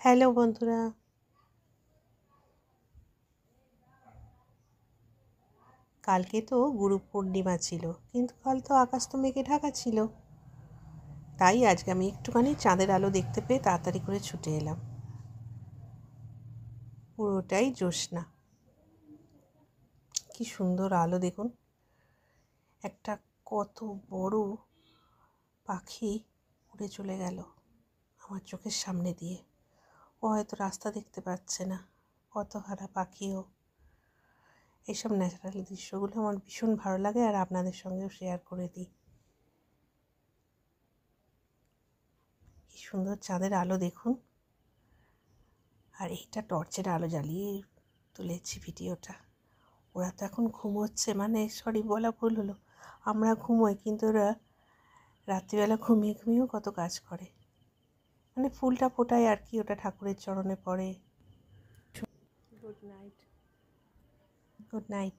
Hello বন্ধুরা, কালকে তো গুরু পূর্ণিমা ছিল, কিন্তু কাল তো আকাশ তো মেঘে ঢাকা ছিল। তাই আজকে আমি একটুখানি চাঁদের আলো দেখতে পেয়ে তাড়াতাড়ি করে ছুটে এলাম। পুরোটাই জ্যোৎস্না, কি সুন্দর আলো দেখুন। একটা কত বড় পাখি উড়ে চলে গেল আমার চোখের সামনে দিয়ে। ও হয়তো রাস্তা দেখতে পাচ্ছে না, কত হারা পাখিও। এইসব ন্যাচারাল দৃশ্যগুলো আমার ভীষণ ভালো লাগে, আর আপনাদের সঙ্গেও শেয়ার করে দিই। কি সুন্দর চাঁদের আলো দেখুন। আর এইটা টর্চের আলো জ্বালিয়ে তুলেছি ভিডিওটা। ওরা তো এখন ঘুমোচ্ছে, বলা ভুল হলো, আমরা ঘুমোই কিন্তু ওরা রাত্রিবেলা ঘুমিয়ে ঘুমিয়েও কত কাজ করে। ফুলটা ফোটায় আর কি, ওটা ঠাকুরের চরণে পড়ে। Good night. Good night.